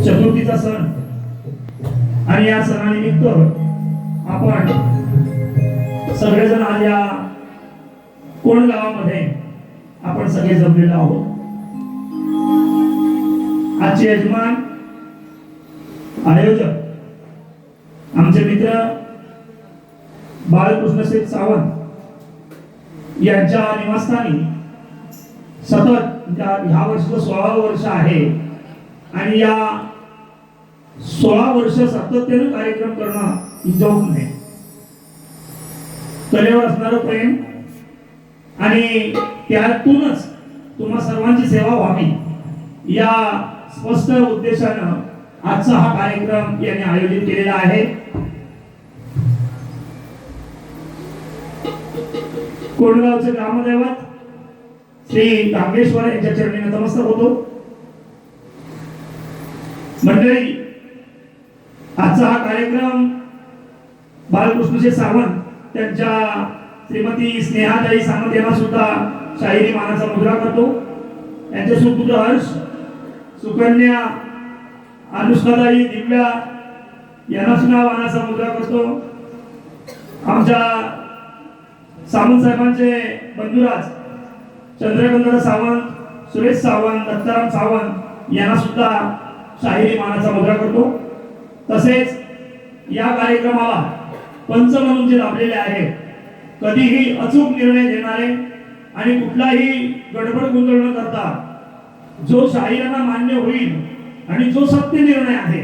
चतुर्थीचा सण आणि या सणानिमित्त आपण सगळेजण आज या कोण गावामध्ये आपण सगळे जमलेलो आहोत. आजचे यजमान आयोजक आमचे मित्र बाळकृष्ण शेठ सावंत यांच्या निवासस्थानी सतत ह्या वर्षाचं 16 वर्ष आहे आणि या 16 वर्ष सातत्याने कार्यक्रम करणं ही जोक नाही. कलेवर असणारं प्रेम आणि त्यातूनच तुम्हा सर्वांची सेवा व्हावी या स्पष्ट उद्देशानं आजचा हा कार्यक्रम यांनी आयोजित केलेला आहे. कोंडगावचे ग्रामदैवत श्री कांबेश्वर यांच्या चरणी नतमस्तक होतो. मंडळी, आजचा हा कार्यक्रम बाळकृष्णजी सावंत त्यांच्या श्रीमती स्नेहाताई सावंत यांना सुद्धा शाहिरी मानाचा मुद्रा करतो. त्यांचे सुपुत्र हर्ष, सुकन्या, अनुष्काताई, दिव्या यांना सुद्धा मानाचा मुद्रा करतो. आमच्या सावंत साहेबांचे बंधुराज चंद्रकांत सावंत, सुरेश सावंत, दत्ताराम सावंत यांना सुद्धा शाहिरी मानाचा मुद्रा करतो. तसेच या कार्यक्रमाला पंच म्हणून जे लाभलेले आहेत, कधीही अचूक निर्णय देणारे आणि कुठलाही गडबड गोंधळ न करता जो शाहिरांना मान्य होईल आणि जो सत्य निर्णय आहे,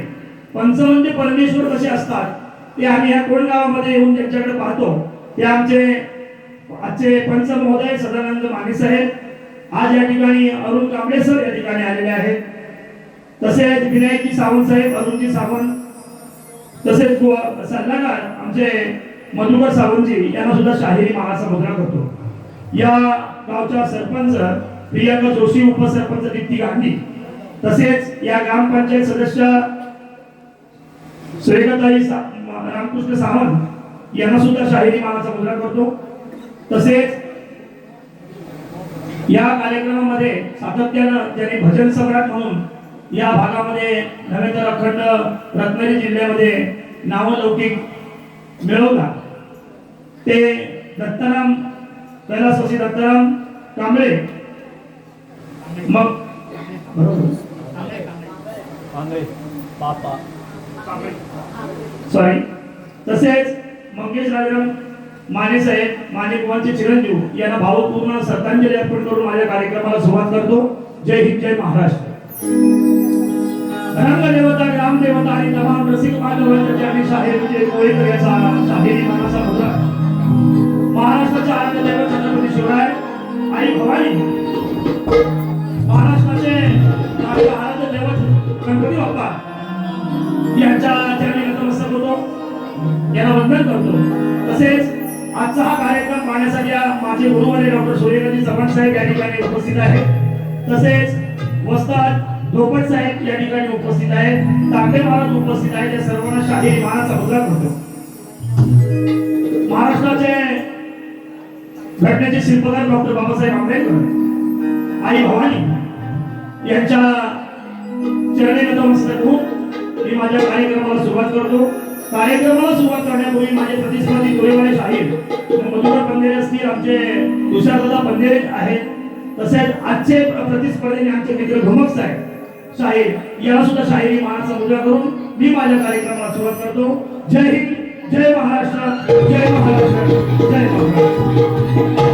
पंच म्हणजे परमेश्वर कसे असतात ते आम्ही या कोण गावामध्ये येऊन त्यांच्याकडे पाहतो. ते आमचे आजचे पंच महोदय सदानंद माने साहेब, आज या ठिकाणी अरुण कांबळे सर या ठिकाणी आलेले आहेत. तसेच विनायकजी सावंत साहेब, अरुणजी सावंत, तसेच सल्लागार आमचे मधुकर सावंतजी यांना सुद्धा शाहिरी मानाचा मुद्रा करतो. या गावच्या सरपंच प्रियंका जोशी, उपसरपंच दीप्ती गांधी, तसेच या ग्रामपंचायत सदस्य सुरेखाताई रामकृष्ण सावंत यांना सुद्धा शाहिरी मानाचा मुद्रा करतो. तसेच या कार्यक्रमामध्ये सातत्यानं ज्यांनी भजन सम्राट म्हणून या भागामध्ये नव्हे तर अखंड रत्नागिरी जिल्ह्यामध्ये नावलौकिक मिळवला ते दत्ताराम कैलासवासी दत्ताराम कांबळे, मग सॉरी, तसेच मंगेश राजाराम माने साहेब, माने कुमारचे चिरंजीव यांना भावपूर्ण श्रद्धांजली अर्पण करून माझ्या कार्यक्रमाला सुरुवात करतो. जय हिंद, जय महाराष्ट्र. रंगदेवता, ग्रामदेवता आणि तमाम रसिक बांधवांच्या आणि शाहिरीचे कोळीकर याचा शाहिरी मानाचा मुद्रा महाराष्ट्राच्या आराध्य दैवत छत्रपती शिवराय आई भवानी, महाराष्ट्राचे आराध्य दैवत गणपती बाप्पा यांच्या चरणी नतमस्तक होतो, यांना वंदन करतो. तसेच आजचा हा कार्यक्रम पाहण्यासाठी माझे गुरुवारी डॉक्टर सूर्यकांत चव्हाण साहेब या ठिकाणी उपस्थित आहेत. तसेच वस्ताद धोपट साहेब या ठिकाणी उपस्थित आहेत, तांबे महाराज उपस्थित आहेत. या सर्वांना शाहिरी मानाचा मुद्रा करतो. महाराष्ट्राचे घटनेचे शिल्पकार डॉक्टर बाबासाहेब आंबेडकर आई भवानी यांच्या चरणी नतमस्तक होऊन मी माझ्या कार्यक्रमाला सुरुवात करतो. कार्यक्रमाला सुरुवात करण्यापूर्वी माझे प्रतिस्पर्धी गोरेवाले शाहीर मधुकर बंदेरे असतील, आमचे तुषारदादा बंदेरे आहेत. तसेच आजचे प्रतिस्पर्धी आमचे मित्र घुमक साहेब शाहीर याला सुद्धा शाहिरी मानाचा मुद्रा करून मी माझ्या कार्यक्रमाला सुरुवात करतो. जय हिंद, जय महाराष्ट्र, जय महाराष्ट्र, जय महाराष्ट्र.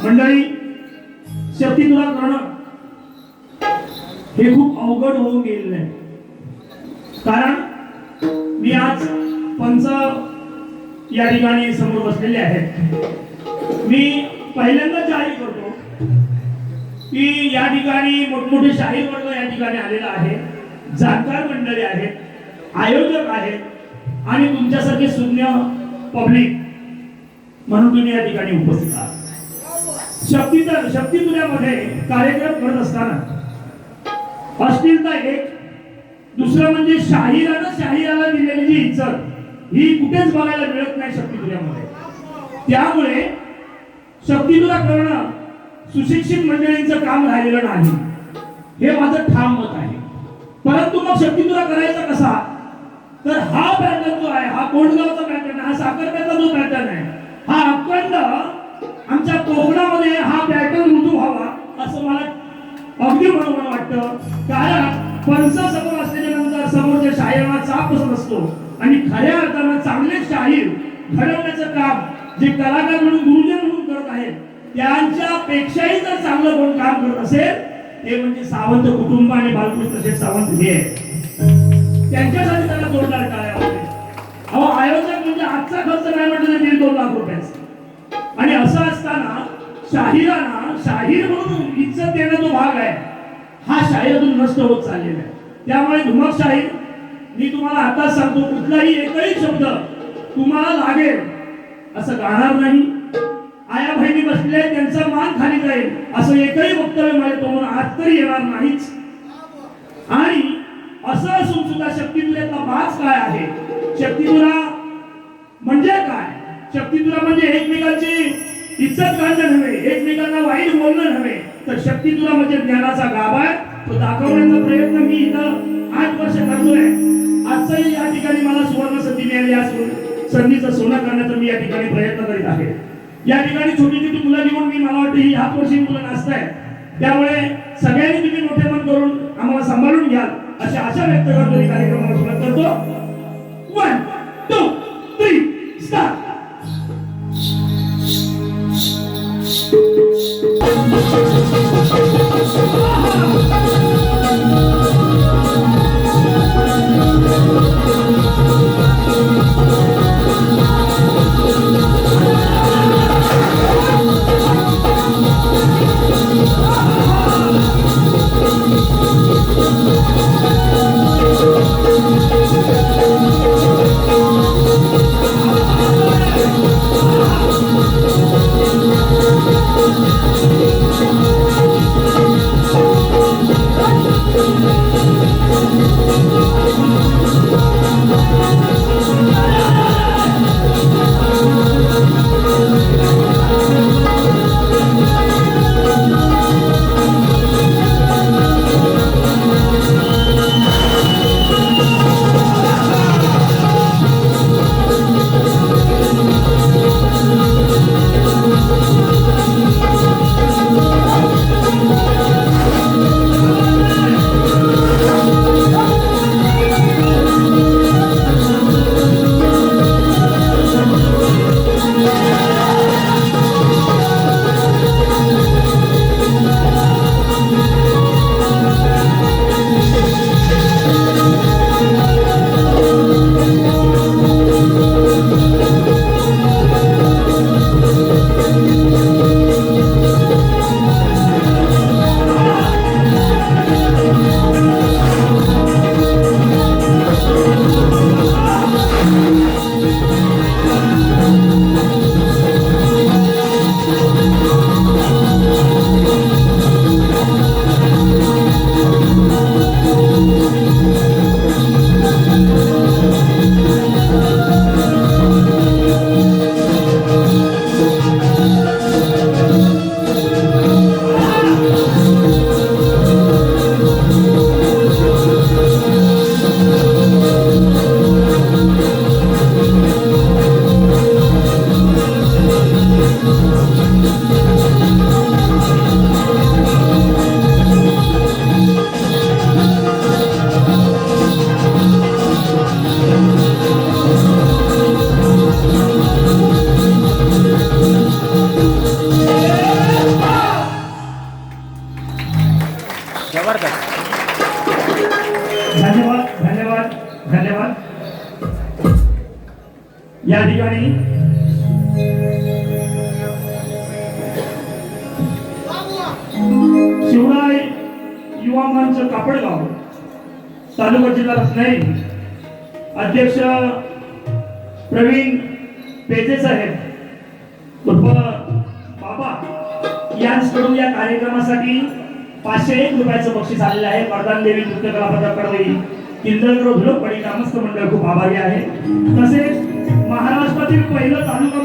मंडळी, शक्ती तुला करणं हे खूप अवघड होऊन गेलेलं आहे. कारण मी आज पंच या ठिकाणी समोर बसलेले आहेत. मी पहिल्यांदा जाहीर करतो की या ठिकाणी मोठमोठे शाहीर वर्ग या ठिकाणी आलेला आहे, जाणकार मंडळी आहेत, आयोजक आहेत आणि तुमच्यासारखे शून्य पब्लिक म्हणून तुम्ही या ठिकाणी उपस्थित आहात. शक्ती तुझ्यामध्ये कार्यक्रम करत असताना अश्लीलता एक, दुसरं म्हणजे शाहिराला दिलेली जी इज्जत ही कुठेच बघायला मिळत नाही शक्ती तुझ्यामध्ये. त्यामुळे शक्ती तुला करणं सुशिक्षित मंडळींचं काम राहिलेलं नाही, हे माझं ठाम मत आहे. परंतु मग शक्ती तुला करायचा कसा, तर हा पॅटर्न जो आहे, हा कोंडगावचा पॅटर्न, हा साखरप्याचा जो पॅटर्न आहे, हा अखंड आमच्या कोकणामध्ये हा पॅटर्न रुजू व्हावा असं मला अगदी बरोबर वाटतं. कारण पंच समोर असलेल्या नंतर समोरच्या शाहिरांना चाप बसत असतो आणि खऱ्या अर्थानं चांगले शाहीर घडवण्याचं काम जे कलाकार म्हणून गुरुजन म्हणून करत आहेत त्यांच्यापेक्षाही जर चांगलं कोण काम करत असेल ते म्हणजे सावंत कुटुंब आणि बालकृष्ण शेठ सावंत हे आहे. त्यांच्यासाठी त्याला जोरदार टाळ्या वाजवा. अहो, आयोजक म्हणजे आजचा खर्च नाही म्हटलं तर 1.5-2 लाख रुपयाचा. आणि असं असताना शाहिरांना शाहीर म्हणून इज्जत देणं जो भाग आहे हा शाहिरातून नष्ट होत चाललेला आहे. त्यामुळे धुमक शाहीर, मी तुम्हाला आता सांगतो, कुठलाही एकही शब्द तुम्हाला लागेल असं गाणार नाही. आया बहिणी बसले त्यांचा मान खाली जाईल असं एकही वक्तव्य माझ्या तोंडून आज तरी येणार नाहीच. आणि असं असून सुद्धा शक्तितुऱ्यातला बाज काय आहे? शक्तितुरा म्हणजे काय? शक्तितुरा म्हणजे एकमेकांची इज्जत काढणं नव्हे, एकमेकांना वाईट बोलणं नव्हे, तर शक्तितुरा म्हणजे ज्ञानाचा गाभा आहे. तो दाखवण्याचा प्रयत्न मी इथं 8 वर्ष करतोय. आजही या ठिकाणी मला सुवर्ण संधी मिळाली, या संधीचं सोनं करण्याचा मी या ठिकाणी प्रयत्न करीत आहे. या ठिकाणी छोटी छोटी मुलं घेऊन मी, मला वाटतं ही ह्याच वर्षी मुलं नाचतायत, त्यामुळे सगळ्यांनी तुम्ही मोठे मन करून आम्हाला सांभाळून घ्याल अशी आशा व्यक्त करतो. ही कार्यक्रमाला सुरुवात करतो. 1 2 3 स्टार्ट. धन्यवाद धन्यवाद धन्यवाद. या ठिकाणी शिवराय युवा मंच कापडगाव तालुका जिल्हा रत्नागिरी अध्यक्ष प्रवीण पेजे साहेब उर्फ बाबा यांच्याकडून या कार्यक्रमासाठी 501 रुपयाचं बक्षीस आलेलं आहे. मर्दान देवी नृत्य कला पथक कडवई किंजळकर धुळपडी ग्रामस्थ मंडळ खूप आभारी आहे. तसेच महाराष्ट्रातील पहिलं तालुका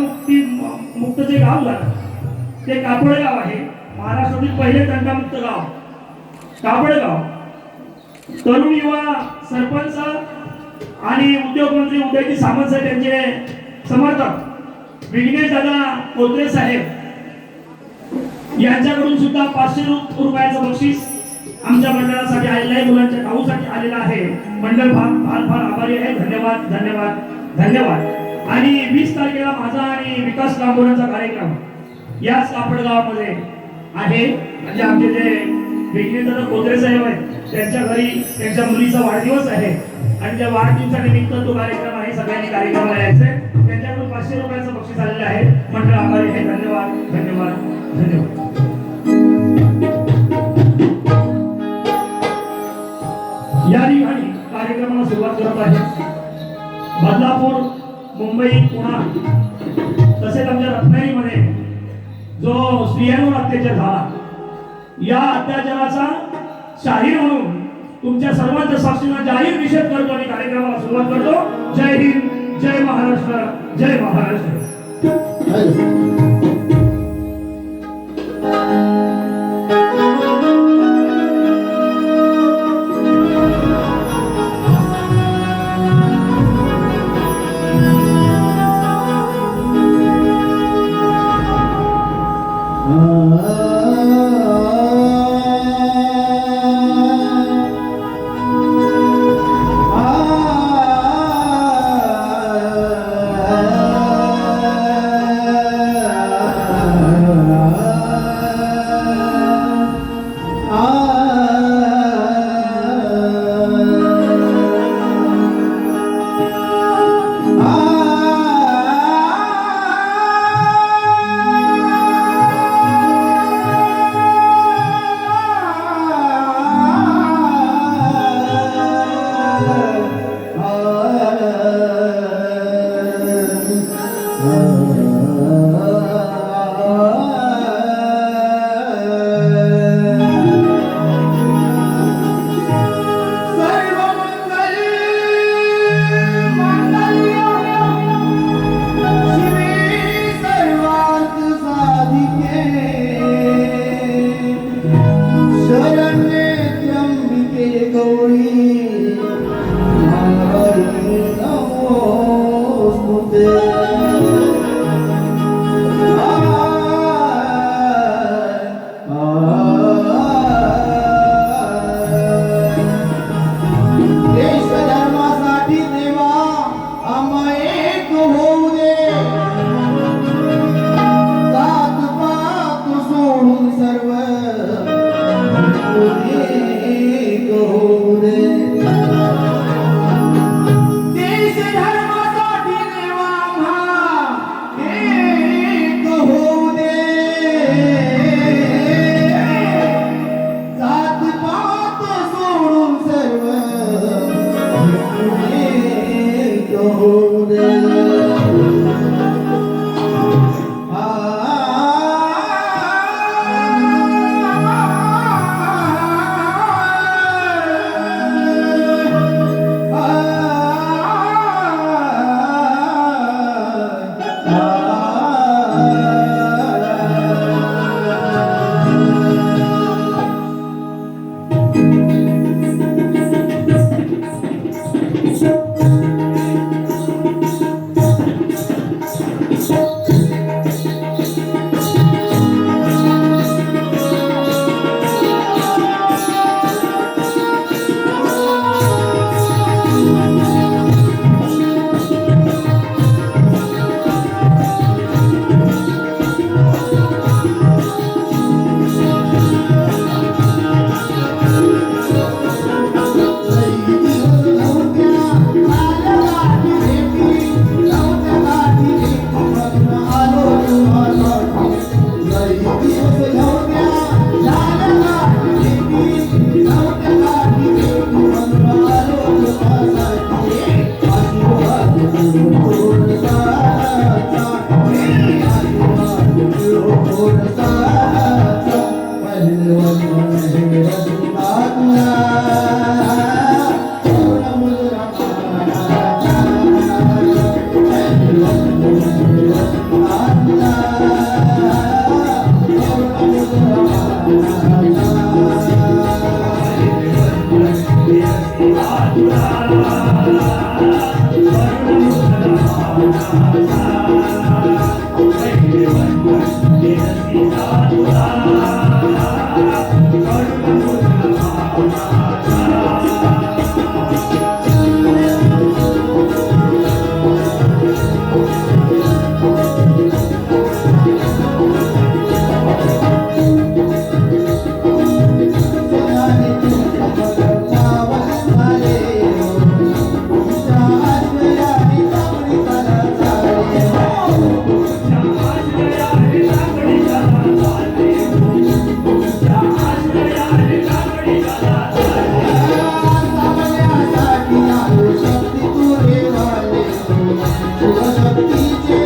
मुक्त जे गाव झालं ते कापडगाव आहे. महाराष्ट्रातील पहिले तंटामुक्त गाव कापडगाव. तरुण युवा सरपंच आणि उद्योगमंत्री उदयजी सामंत साहेब यांचे समर्थक विघ्नेश दादा कोत्रे साहेब यांच्याकडून सुद्धा 500 रुपयाचं बक्षीस आमच्या मंडळासाठी आलेलं आहे, मुलांच्या खाऊसाठी आलेलं आहे. मंडळ फार फार आभारी आहे. धन्यवाद धन्यवाद धन्यवाद. आणि 20 तारखेला माझा आणि विकास लांबोरांचा कार्यक्रम याच कापडगावामध्ये आहे. म्हणजे आमचे जे विघ्नेश कोत्रे साहेब आहेत त्यांच्या घरी त्यांच्या मुलीचा वाढदिवस आहे आणि त्या वाढदिवसानिमित्त तो कार्यक्रम आहे. सगळ्यांनी कार्यक्रमाला यायचंय. त्यांच्याकडून 500 रुपयाचं बक्षीस आलेलं आहे. मंडळ आभारी आहे. धन्यवाद धन्यवाद धन्यवाद. या ठिकाणी कार्यक्रमाला सुरुवात करत आहे. बदलापूर मुंबई तसेच आमच्या रत्नागिरीमध्ये जो स्त्रियांवर अत्याचार झाला, या अत्याचाराचा शाहीर म्हणून तुमच्या सर्वांच्या साक्षीने जाहीर निषेध करतो आणि कार्यक्रमाला सुरुवात करतो. जय हिंद, जय महाराष्ट्र, जय महाराष्ट्र. शिवशक्तीचे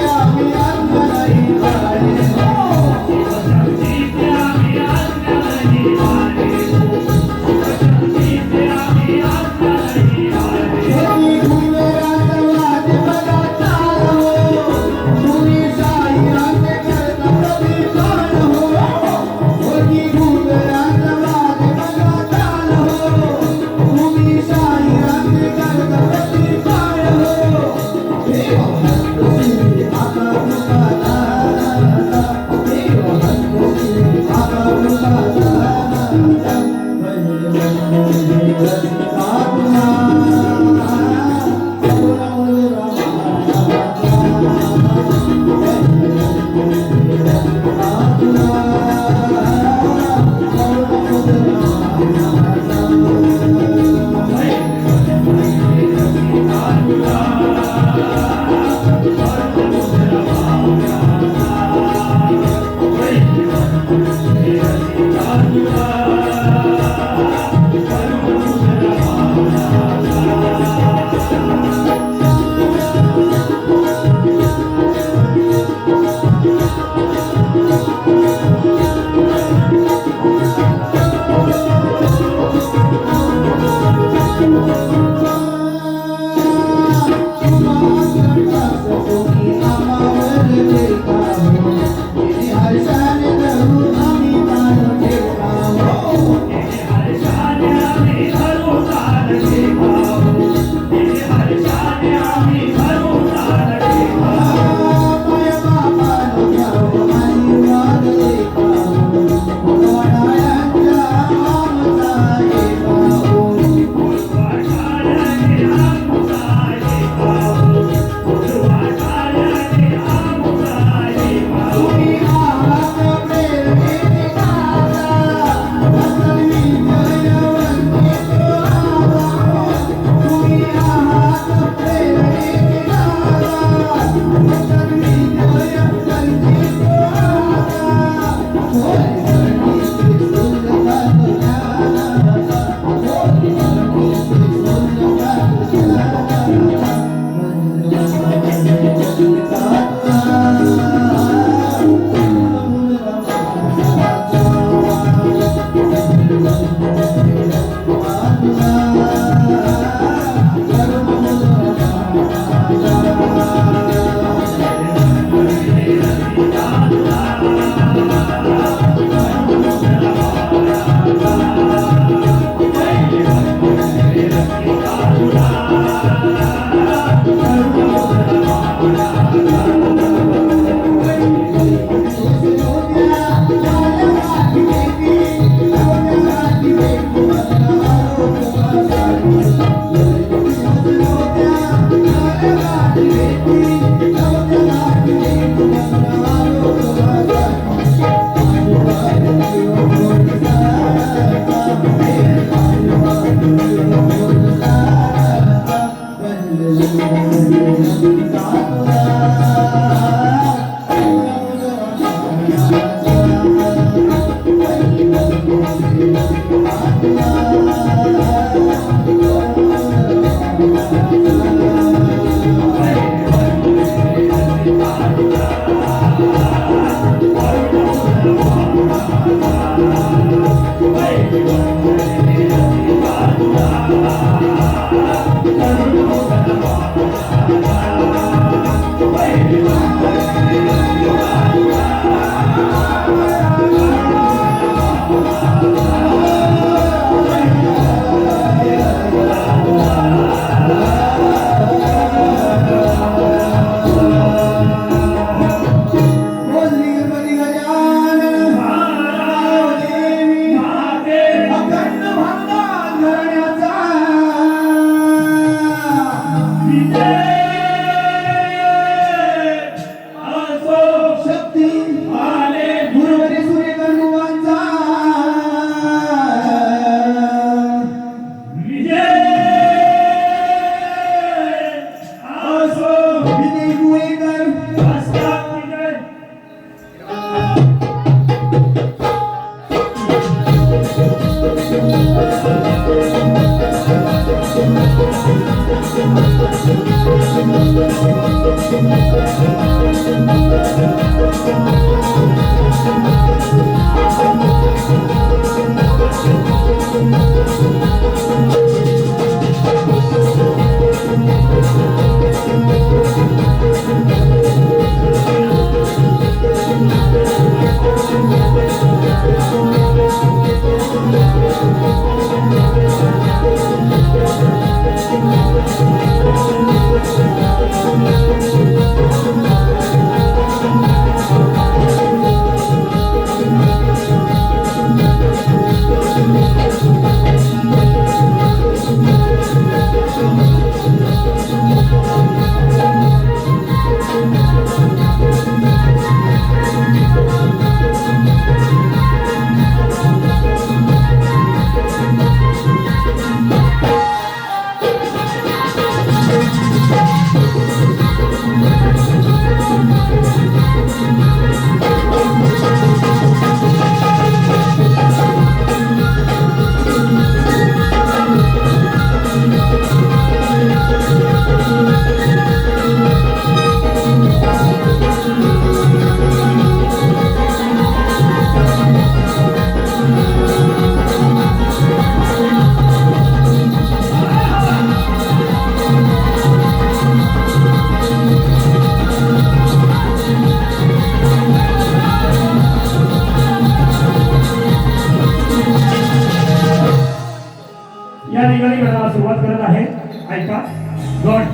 या ठिकाणी गणाला सुरुवात करत आहे. ऐका गण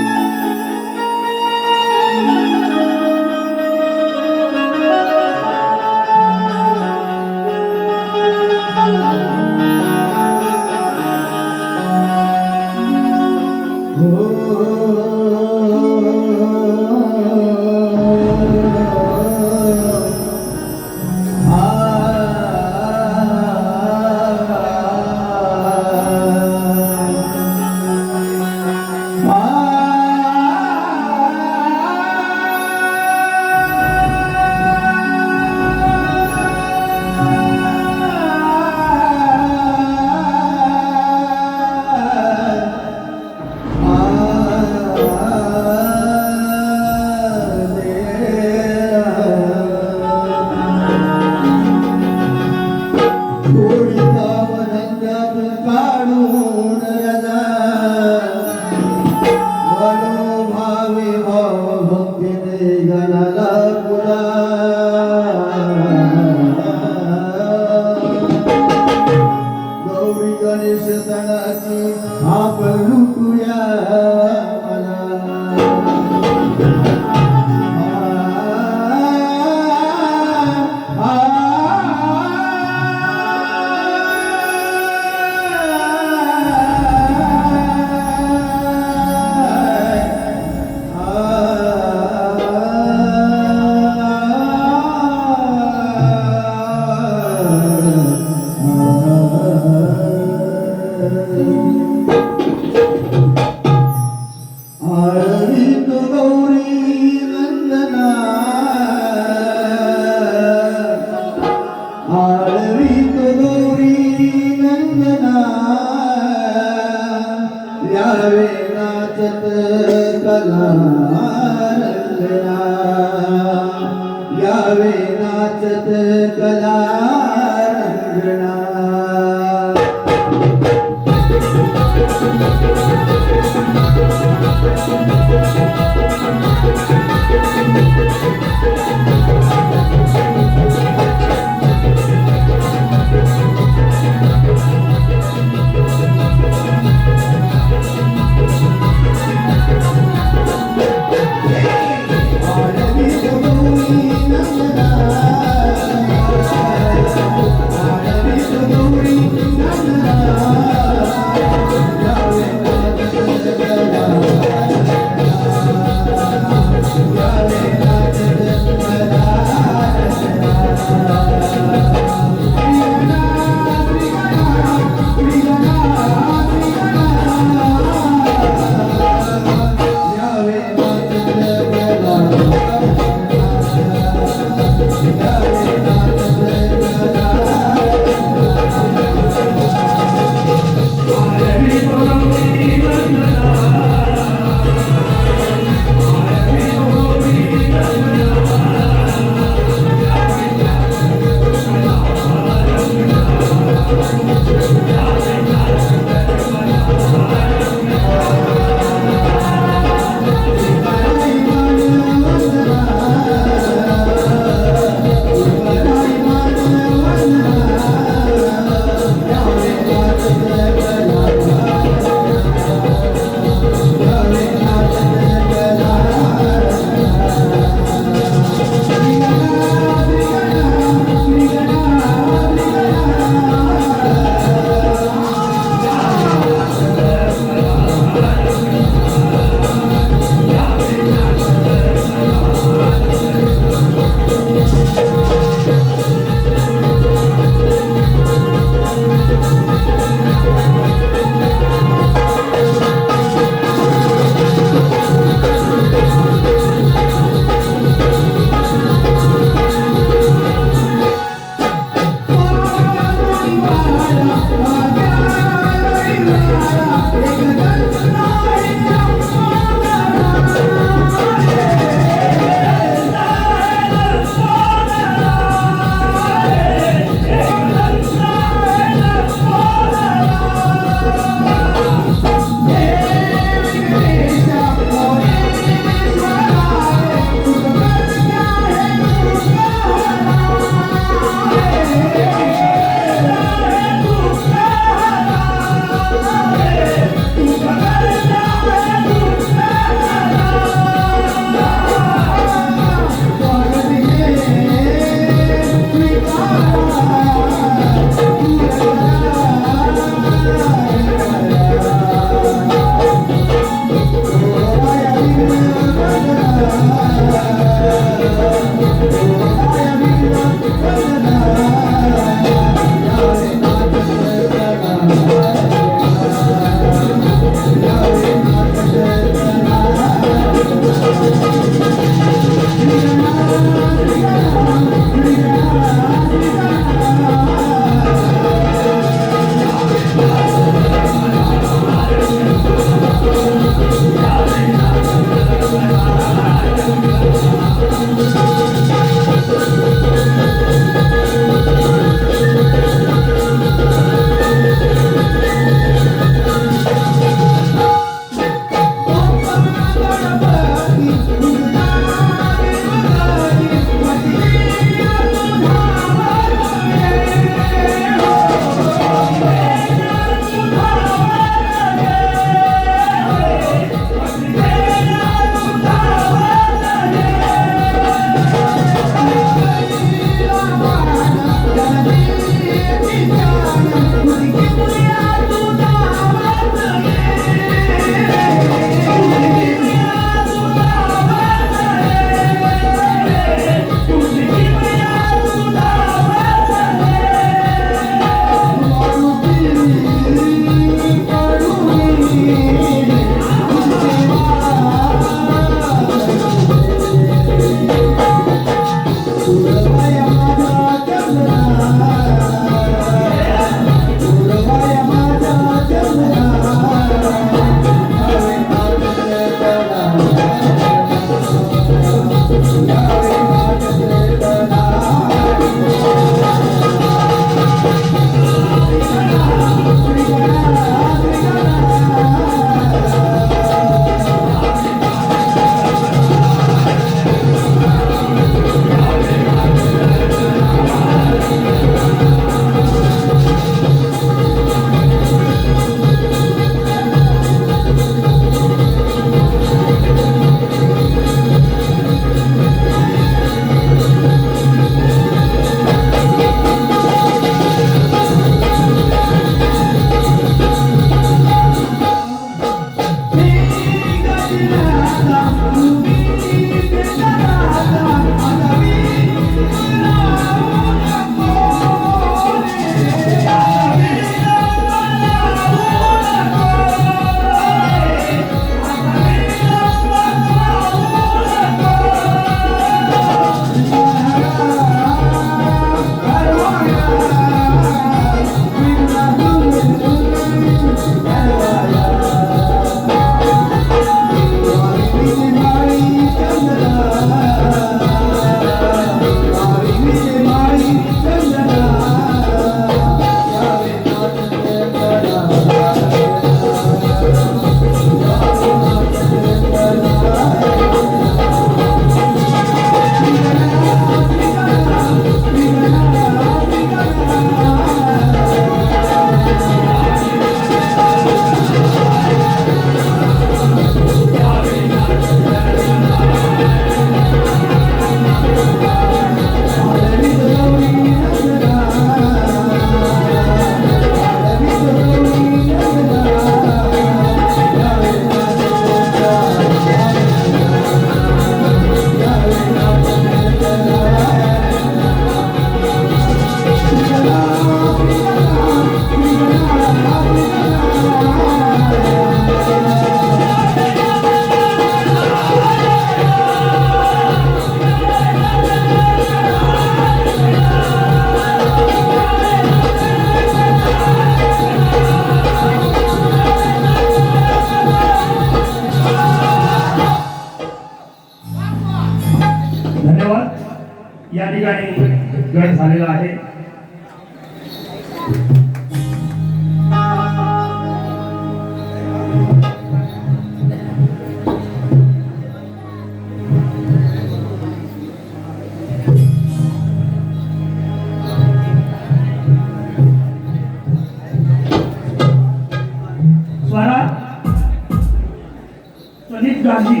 गांधी,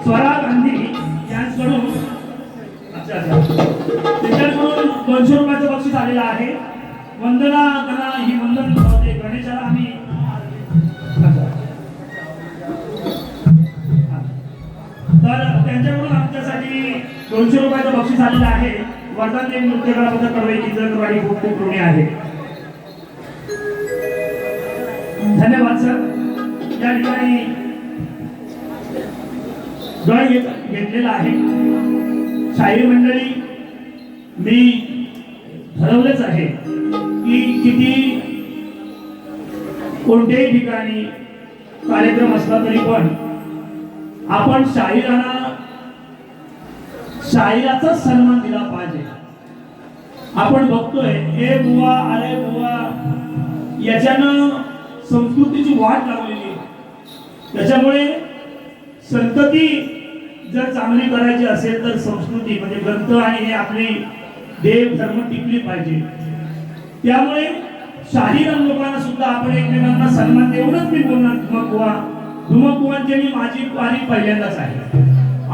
स्वरा गांधी यांच्याकडून त्यांच्याकडून 200 रुपयाचं बक्षीस आलेलं आहे. वंदना गणा ही वंदन गणेशाला आम्ही तर त्यांच्याकडून आमच्यासाठी 200 रुपयाचं बक्षीस आलेलं आहे. वरदान देव नृत्य कला पथक कडवई जगवाडी खूप खूप ऋणी आहे. धन्यवाद सर. या ठिकाणी ड्रॉइंग घेतलेला आहे. शाहीर मंडळी मी ठरवलेच आहे की किती कोणत्याही ठिकाणी कार्यक्रम असला तरी पण आपण शाहिराचा सन्मान दिला पाहिजे. आपण बघतोय ए बुवा अरे बुवा याच्यानं संस्कृतीची वाट लावलेली. त्याच्यामुळे संतती जर चांगली करायची असेल तर संस्कृती म्हणजे ग्रंथ आणि हे आपली देव धर्म टिकली पाहिजे. त्यामुळे शाहीर लोकांना सुद्धा आपण एकमेकांना सन्मान देऊनच मी बोलणार. धुमकुवांची मी माझी वारी पहिल्यांदाच आहे.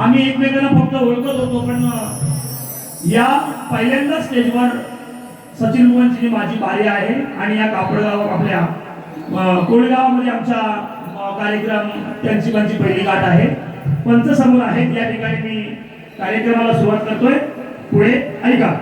आम्ही एकमेकांना फक्त ओळखत होतो पण या पहिल्यांदा स्टेजवर सचिन बुवांची माझी बारी आहे. आणि या कापडगाव आपल्या कोळगावामध्ये आमचा कार्यक्रम त्यांची पहिली गाठ आहे. पंच समोर आहेत. या ठिकाणी मी कार्यक्रमाला सुरुवात करतोय. पुढे ऐका.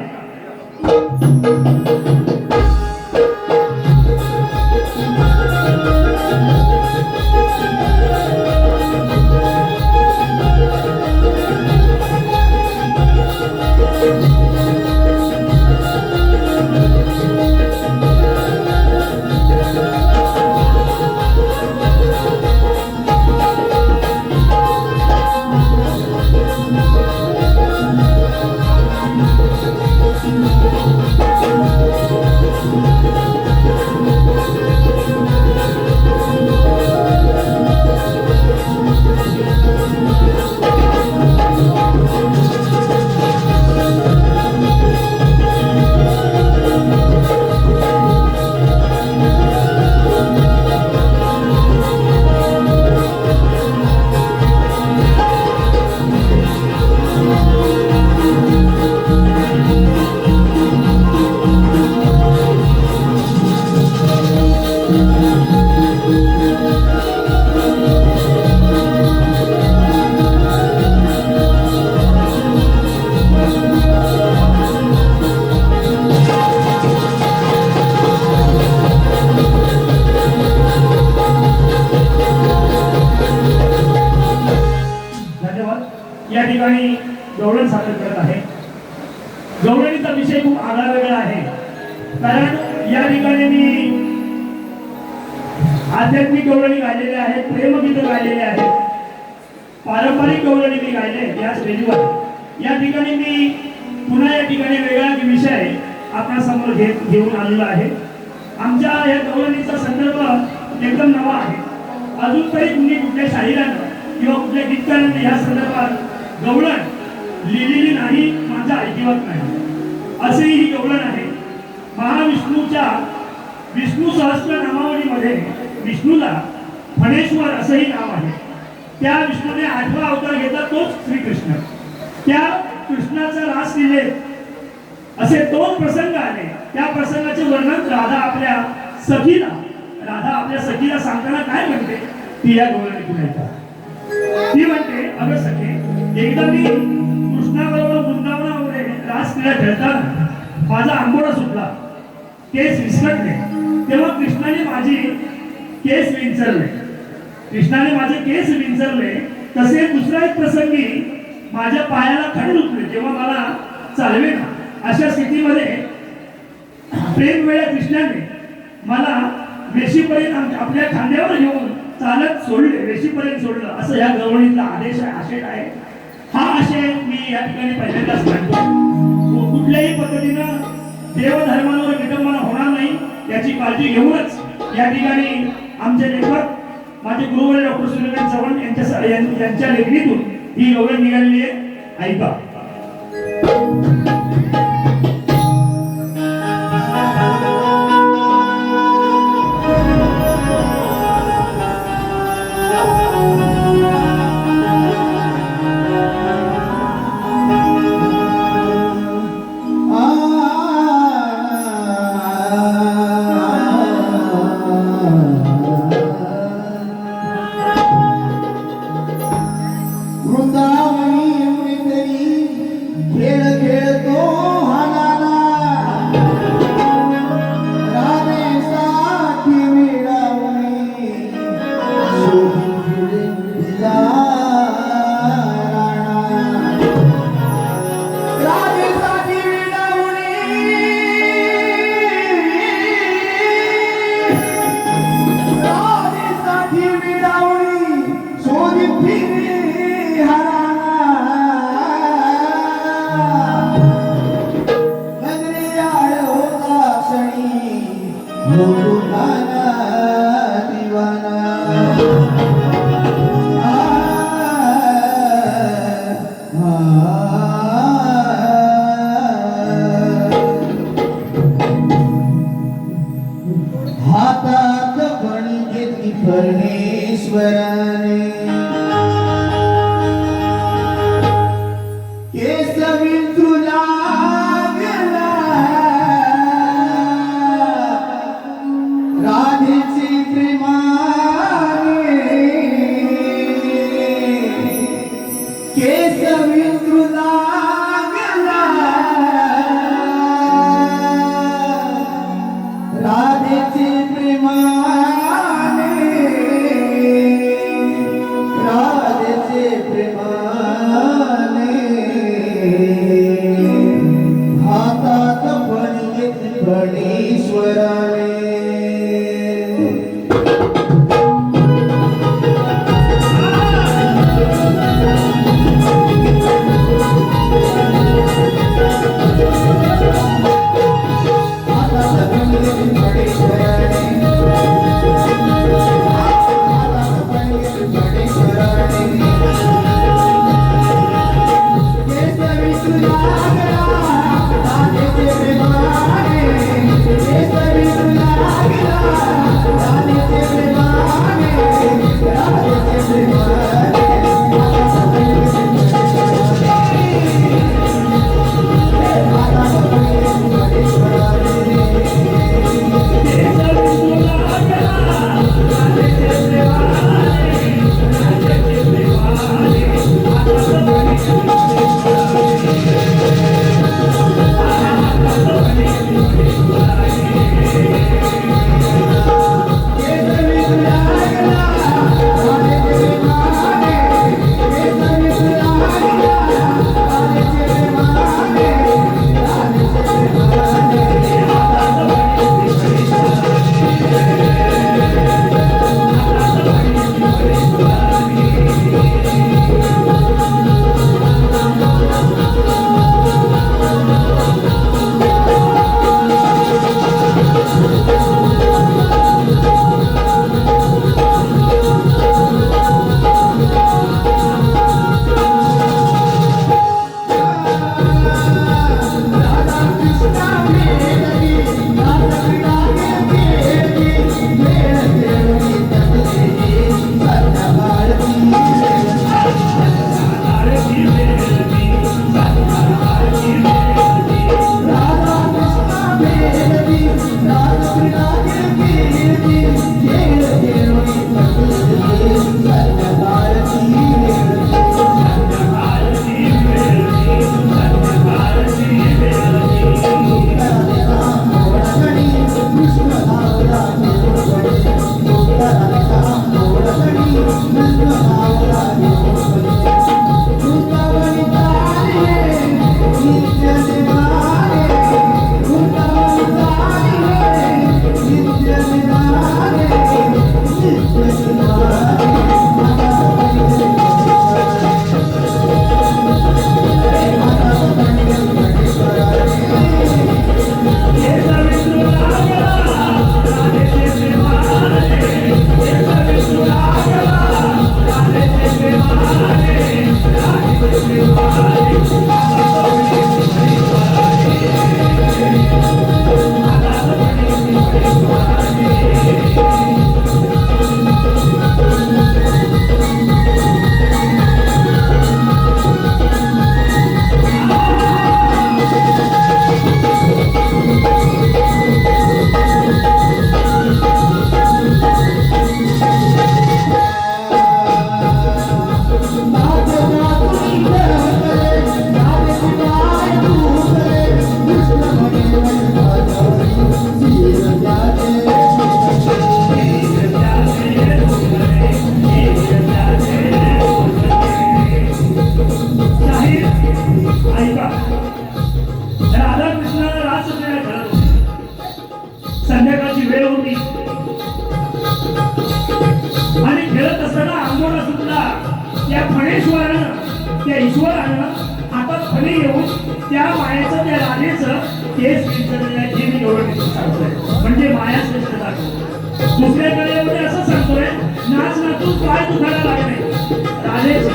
या ठिकाणी गवळण सादर करत आहे. गवळणीचा विषय खूप आगळा आहे. कारण या ठिकाणी मी आध्यात्मिक गवळणी गायलेल्या आहेत, प्रेमगीत गायलेले आहेत, पारंपरिक गवळणी मी गायले या स्टेजवर. या ठिकाणी मी पुन्हा या ठिकाणी वेगळा विषय आपल्या समोर घेऊन आलेला आहे. आमच्या या गवळणीचा संदर्भ एकदम नवा आहे. अजून तरी तुम्ही कुठल्या शाहिरानं किंवा कुठल्या गीतकारांनी या संदर्भात गवळण लिहिलेली नाही, माझ्या ऐकिवात नाही. असेही ही गवळण आहे. महाविष्णूच्या विष्णू सहस्त्र नामावलीमध्ये विष्णूला फणेश्वर असंही नाव आहे. त्या विष्णूने 8वा अवतार घेतला तोच श्रीकृष्ण. त्या कृष्णाचा रास लिहिले असे 2 प्रसंग आले. त्या प्रसंगाचे वर्णन राधा आपल्या सखीला सांगताना काय म्हणते ती या गवळणीतून ऐका. ती म्हणते, अगं सखे, एकदा मी कृष्णाबरोबर वृंदावनामध्ये रास क्रीडा खेळताना माझा आंबोळा सुटला, केस विस्कटले. तेव्हा कृष्णाने माझे केस विंचरले. तसे दुसऱ्या एक प्रसंगी माझ्या पायाला खड रुतले जेव्हा मला चालवेना. अशा स्थितीमध्ये प्रेम वेळा कृष्णाने मला वेशीपर्यंत आपल्या खांद्यावर घेऊन चालत सोडले, वेशीपर्यंत सोडलं. असं या गवळणीतला आशय आहे. हा आशय मी या ठिकाणी पहिल्यांदाच मांडतो. कुठल्याही पद्धतीनं देवधर्मावर विडंबना होणार नाही याची काळजी घेऊनच या ठिकाणी आमचे लेखक माझे गुरुवर्य डॉक्टर सूर्यकांत चव्हाण यांच्या लेखणीतून ही गवळण निघालेली आहे. ऐका. मोठुकाना दिवाना हातात फणी घेतली परमेश्वराने केसवी तुला गेला राधेची प्रेमाने केसवी तुला गेला राधेची प्रेमाने राधेचे प्रेमाने हातात फणी घेतली फणीश्वराने त्या फणेश्वरानं त्या ईश्वरानं हातात फणी घेऊन त्या मायाचं त्या राजेचं केस विचारलेलं आहे हे मी एवढं सांगतोय म्हणजे माया श्रेष्ठ दाखव दुसऱ्याकडे एवढे असं सांगतोय नाच ना तू पाय दुखायला लागले राजेच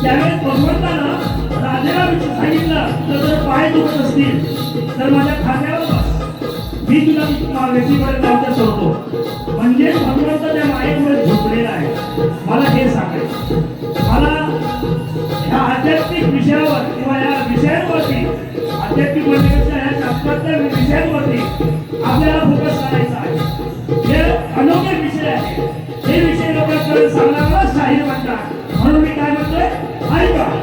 त्यावेळेस भगवंतानं राजाला सांगितलं तर जर पाय दुखत असतील तर माझ्या खात्यावर बस मी तुला व्यक्तीकडे गावच्या सोडतो म्हणजे भगवंत त्या मायेमुळे झोपलेला आहे मला हे सांगायचं मला ह्या आध्यात्मिक विषयावर किंवा या विषयांवरती आध्यात्मिक म्हणजे ह्या शास्त्रातल्या विषयांवरती आपल्याला फोकस करायचा आहे हे अनोखे विषय आहे हे विषय लोकांकडे सांगणारा शाहीर म्हणतात म्हणून मी काय म्हणतोय ऐका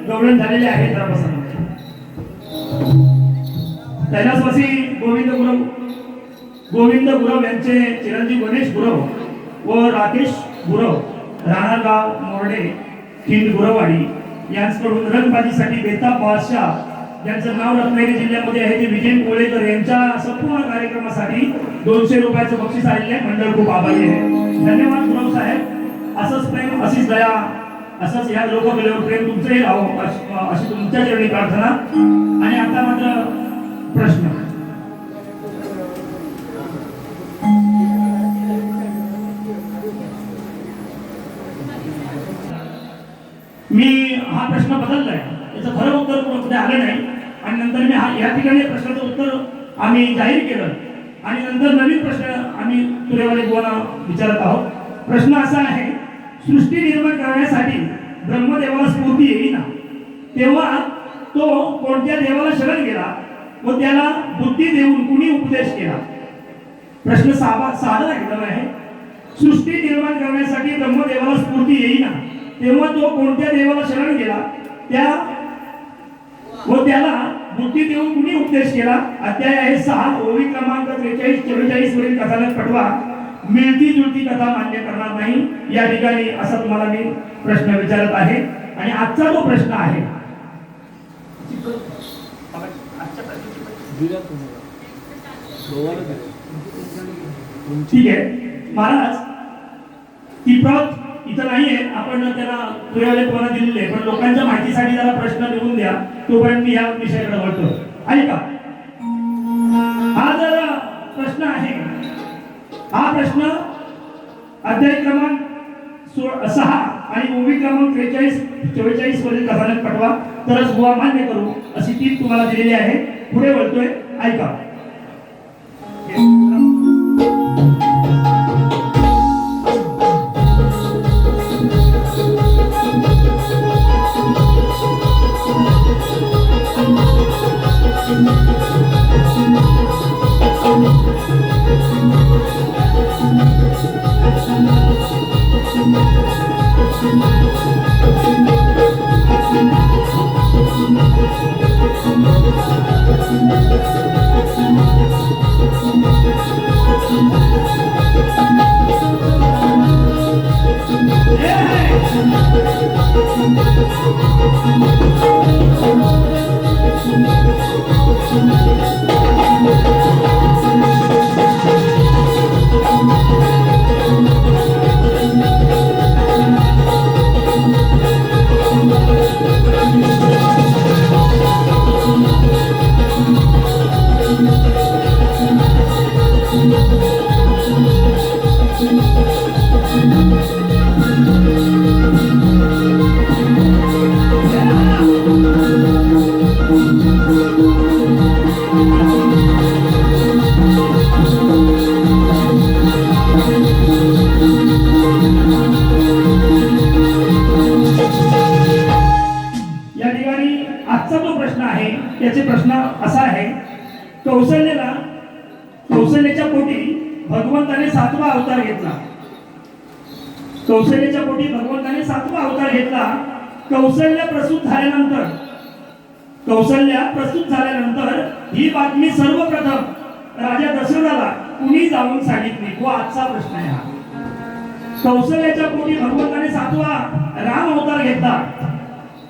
गवळण झालेले आहेत कैलासवासी गोविंद गुरव यांचे चिरंजीव गणेश गुरव व राकेश गुरव राहणार गाव मोर्डे खिंड गुरवाडी यांच्याकडून रंगबाजीसाठी बेताब बादशाह ज्यांचं नाव रत्नागिरी जिल्ह्यामध्ये आहे ते विजय कोळेकर यांच्या संपूर्ण कार्यक्रमासाठी 200 रुपयाचं बक्षीस आलेले आहे. मंडळ खूप आभारी आहे. धन्यवाद गुरव साहेब. असंच प्रेम, अशीच दया, असंच या लोककलेवर प्रेम तुमचंही राहो अशी तुमच्या चरणी प्रार्थना. आणि आता मात्र प्रश्न. मी हा प्रश्न बदललाय, याचं खरं उत्तर कुठे आलं नाही आणि नंतर मी या ठिकाणी प्रश्नाचं उत्तर आम्ही जाहीर केलं आणि नंतर नवीन प्रश्न आम्ही तुरेवाले बुवांना विचारत आहोत. प्रश्न असा आहे, सृष्टी निर्माण करण्यासाठी ब्रह्मदेवाला स्फूर्ती येईना तेव्हा तो कोणत्या देवाला शरण गेला व त्याला बुद्धी देऊन कुणी उपदेश केला? प्रश्न साधा एकदम आहे. सृष्टी निर्माण करण्यासाठी ब्रह्मदेवाला स्फूर्ती येईना तेव्हा तो कोणत्या देवाला शरण गेला व त्याला बुद्धी देऊन कुणी उपदेश केला? अध्याय आहे 6, ओवी क्रमांक 43-44 वरील कथानक पटवा. मिळती जुळती कथा मान्य करणार नाही या ठिकाणी असा तुम्हाला मी प्रश्न विचारत आहे. आणि आजचा जो प्रश्न आहे ठीक आहे महाराज, ती प्रत इथं नाहीये, आपण त्याला तुरेवाले कोणा दिलेले, पण लोकांच्या माहितीसाठी जरा प्रश्न लिहून द्या, तोपर्यंत मी या विषयाकडे वळतो. ऐका, हा जर प्रश्न आहे, हा प्रश्न अध्याय क्रमांक 6 आणि ओवी क्रमांक 43-44 वरील कथानक पटवा तरच बुवा मान्य करू अशी टीप तुम्हाला दिलेली आहे. पुढे वळतोय, ऐका. कौशल्याच्या पोटी भगवंताने 7वा अवतार घेतला. कौशल्याच्या पोटी भगवंताने 7वा अवतार घेतला. कौशल्य प्रसूत झाल्यानंतर ही बातमी सर्वप्रथम राजा दशरथाला कुणी जाऊन सांगितली? तो आजचा प्रश्न आहे. कौशल्याच्या पोटी भगवंताने 7वा राम अवतार घेतला.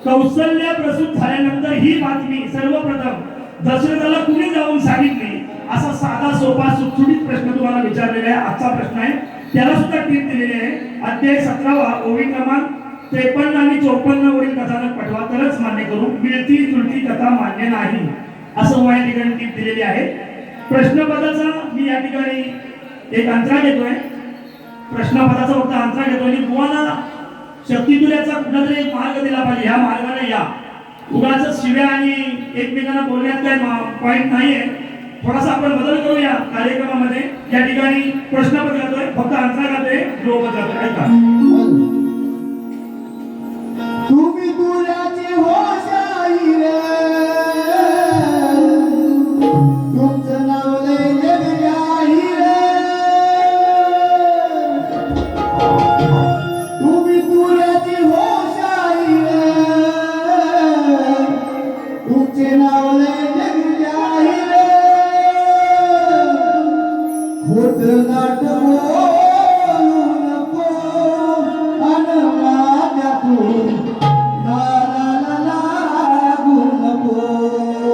कौशल्य प्रसूत झाल्यानंतर ही बातमी सर्वप्रथम दशरथाला कुणी जाऊन सांगितली? असा साधा सोपा सुटसुटीत प्रश्न तुम्हाला विचारलेला आहे. आजचा प्रश्न आहे, त्याला सुद्धा टीप दिलेली आहे. अध्याय 17 ओवी क्रमांक 53 आणि 54 वरील कथानक पटवा तरच मान्य करू. मिळती जुळती कथा मान्य नाही असं या ठिकाणी टीप दिलेली आहे. प्रश्नपदाचा मी या ठिकाणी एक अंतरा घेतोय. प्रश्नपदाचा फक्त अंतरा घेतोय आणि बुवाला शक्तितुल्याचा कुठलातरी एक मार्ग दिला पाहिजे. ह्या मार्गाने या. उगाच शिव्या आणि एकमेकांना बोलण्यात काय पॉइंट नाहीये. थोडासा आपण बदल करूया कार्यक्रमामध्ये. या ठिकाणी प्रश्नपत्र घातोय, फक्त अंतरा घातोय, ध्रुवपद घातोय. ऐका. तुम्ही तुझ्याची होशाई रे, तुमचं नाव लय जगजाई रे. तुम्ही तुझ्याची होशाई रे, तुमचे नाव लय जगजाई रे. खोट नाट बोलू नको अन माझ्या तू लागू नको.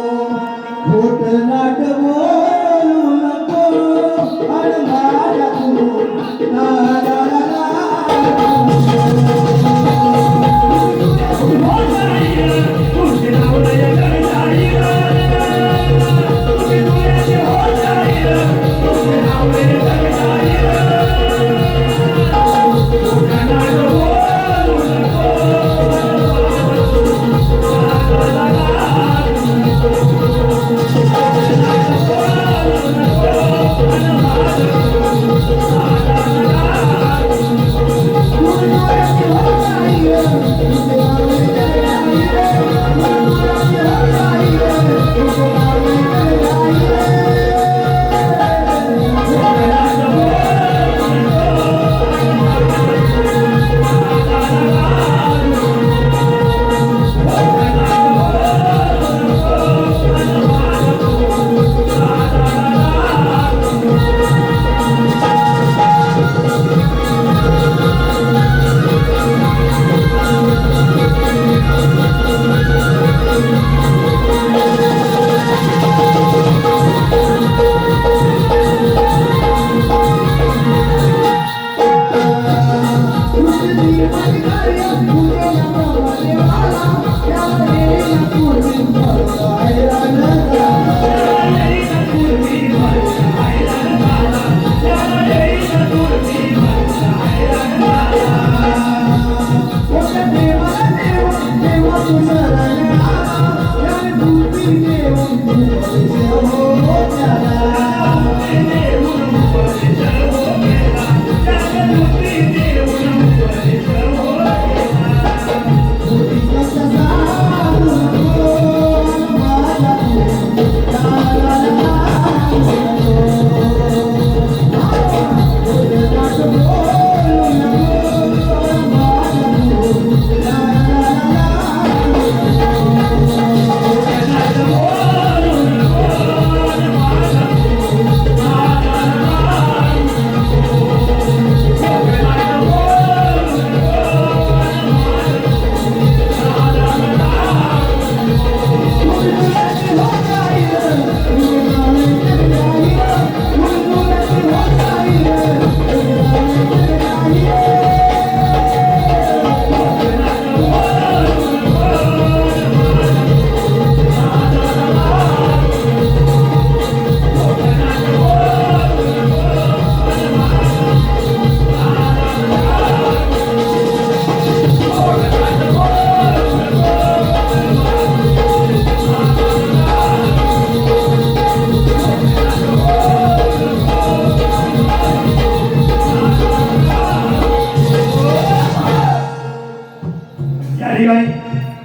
या ठिकाणी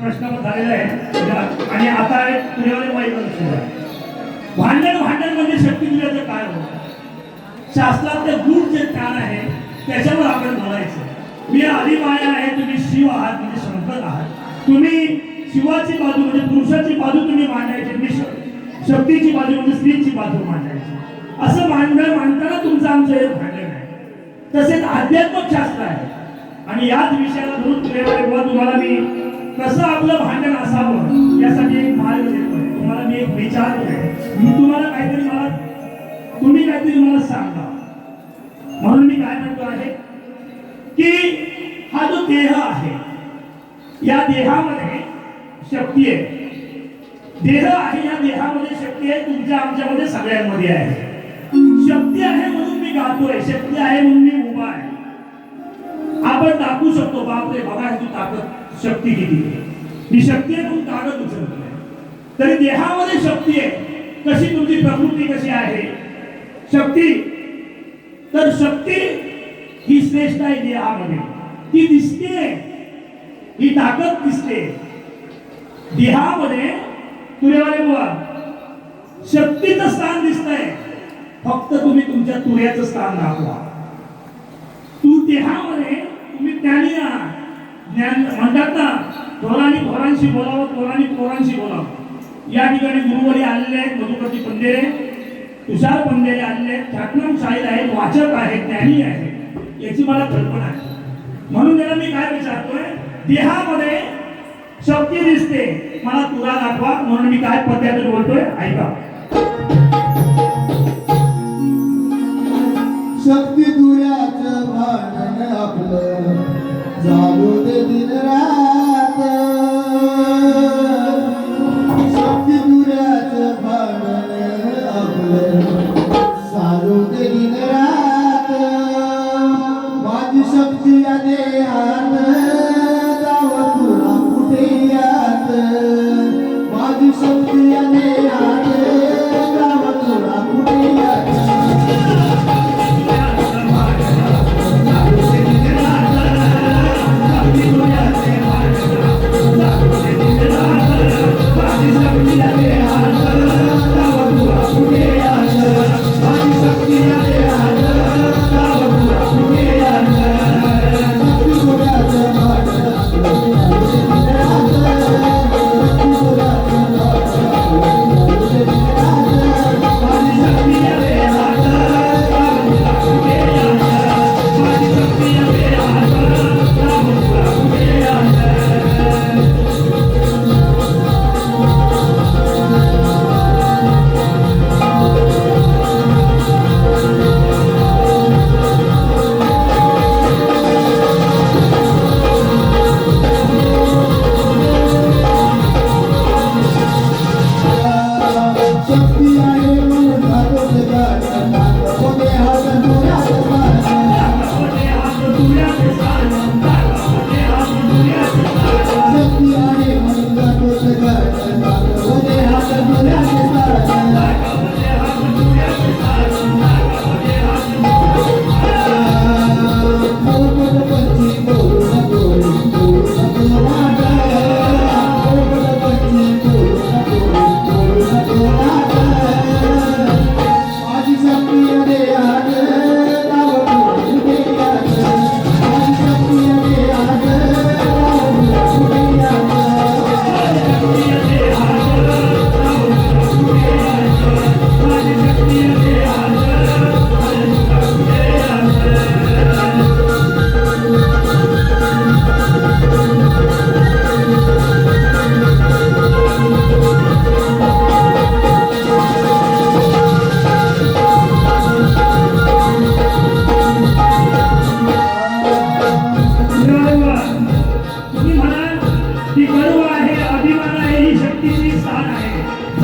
प्रश्न पण झालेला आहे आणि आता तुझ्यावर वाईट भांडण म्हणजे शक्ती तुझ्याचं काय होतं शास्त्रातले गुण जे ज्ञान आहे त्याच्यावर आपण बोलायचं मी आदिमाया आहे तुम्ही शिव आहात म्हणजे शंकर आहात तुम्ही शिवाची बाजू म्हणजे पुरुषाची बाजू तुम्ही मांडायची तुम्ही शक्तीची बाजू म्हणजे स्त्रीची बाजू मांडायची असं मांडताना तुमचं आमचं एक भांडण आहे तसेच आध्यात्मिक शास्त्र आहे आणि याच विषयाला धरून तुम्हाला मी कसं आपलं भांडण असावं यासाठी एक मार्ग देतोय तुम्हाला मी एक विचारतोय तुम्ही काहीतरी मला सांगा म्हणून मी काय म्हणतो आहे की हा जो देह आहे या देहामध्ये शक्ती आहे देह आहे या देहामध्ये शक्ती आहे तुमच्या आमच्यामध्ये सगळ्यांमध्ये आहे शक्ती आहे म्हणून मी गातोय शक्ती आहे म्हणून मी उभा आहे आपण दाखवू शकतो बापरे बघा ही ताकद शक्ती किती ही शक्ती आहे म्हणून कागद उचलतोय तरी देहामध्ये शक्ती आहे कशी तुमची प्रकृती कशी आहे शक्ती तर शक्ती ही श्रेष्ठ आहे देहामध्ये ती दिसते ही ताकद दिसते देहामध्ये तुरेवाले बुवा शक्तीचं स्थान दिसतंय फक्त तुम्ही तुमच्या तुऱ्याचं स्थान दाखवा तू देहामध्ये तुम्ही ज्ञानी आहात ज्ञान म्हणतात ना थोरांशी बोलावं या ठिकाणी गुरुवारी आलेले आहेत मधुकरजी पंधेरे तुषार पंधेरे आलेले आहेत ख्यातनाम शाहीर आहेत वाचक आहेत ज्ञानी आहेत याची मला कल्पना आहे म्हणून त्याला मी काय विचारतोय देहामध्ये शक्ती दिसते मला तुला दाखवा म्हणून मी काय पद्धतीने बोलतोय ऐका शक्ती दुऱ्याचं भांडण आपलं चालू दे दिन रात शक्ती दुऱ्याचं भांडण आपलं चालू दे दिन रात माझी शक्ती या देहात जाव तुला कुठे यात माझी शक्ती या देहात जाव तुला कुठे यात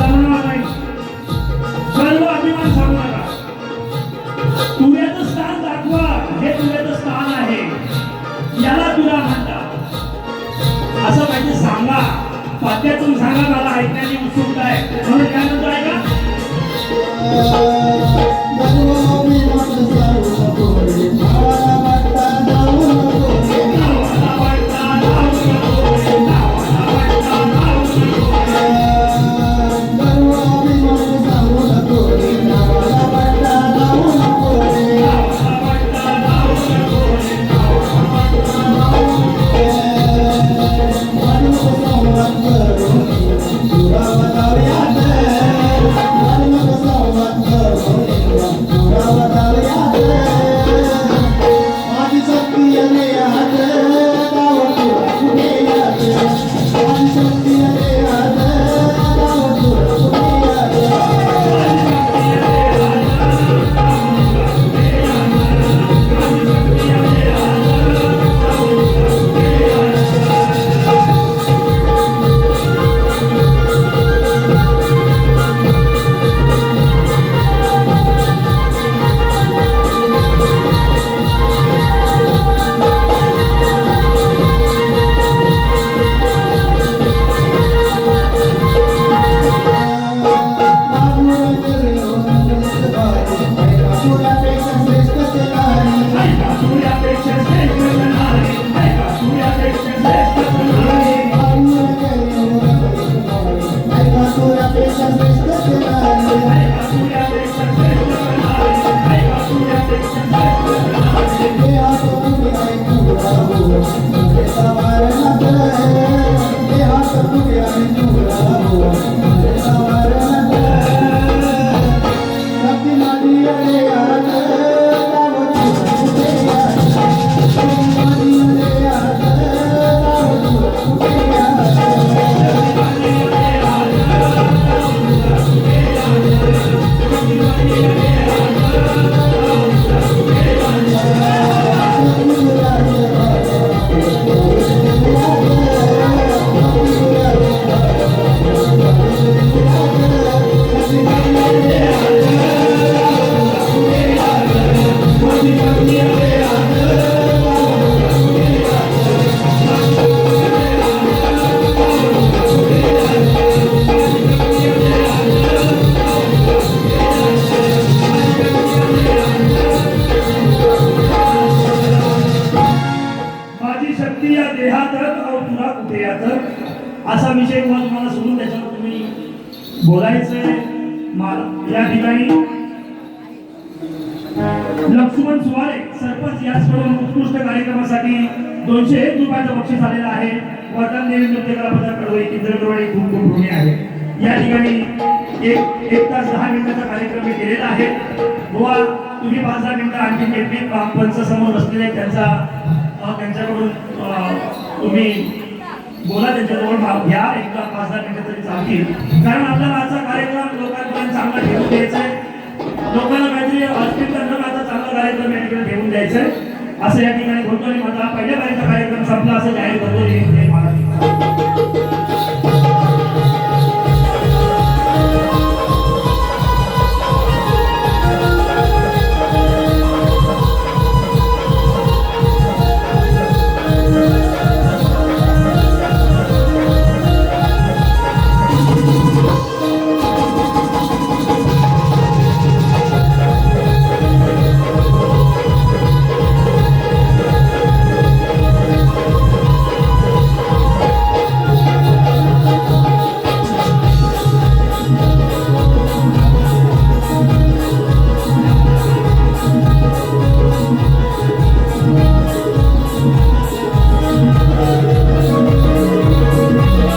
जमणार नाही. सर्व अभिमान सांगू नका. तुझ्याचं स्थान दाखवा, हे तुझ्याचं स्थान आहे, याला तुला म्हणतात असं पाहिजे. सांगा, वाक्यातून सांगा, मला ऐकण्याची उत्सुकता आहे. म्हणून त्यानंतर ऐका. असा विषय तुम्हाला सोडून त्याच्यावर तुम्ही बोलायचंय. या ठिकाणी लक्ष्मण सुवारे सरपंच याचकडून उत्कृष्ट कार्यक्रमासाठी 201 रुपयाचं बक्षीस आलेलं आहे. वर्धन देवी नृत्य कला प्रचार कडवई किंजरवाडी खूप खूप ऋणी आहे. या ठिकाणी एक तास 10 मिनिटाचा कार्यक्रम मी केलेला आहे. गोवा तुम्ही 5-10 मिनिटं आणखी घेतली. पंच समोर बसलेले त्यांच्याकडून तुम्ही बोला, त्यांच्याजवळ भाग घ्या. एकदा 5-10 मिनिटं तरी चालतील. कारण आपल्याला आजचा कार्यक्रम लोकांपर्यंत चांगला ठेवून द्यायचा आहे. लोकांना काहीतरी हॉस्पिटल चांगला कार्यक्रम या ठिकाणी ठेवून द्यायचा आहे असं या ठिकाणी बोलतो. आणि माझा पहिल्या बारीचा कार्यक्रम संपला असं जाहीर करतो.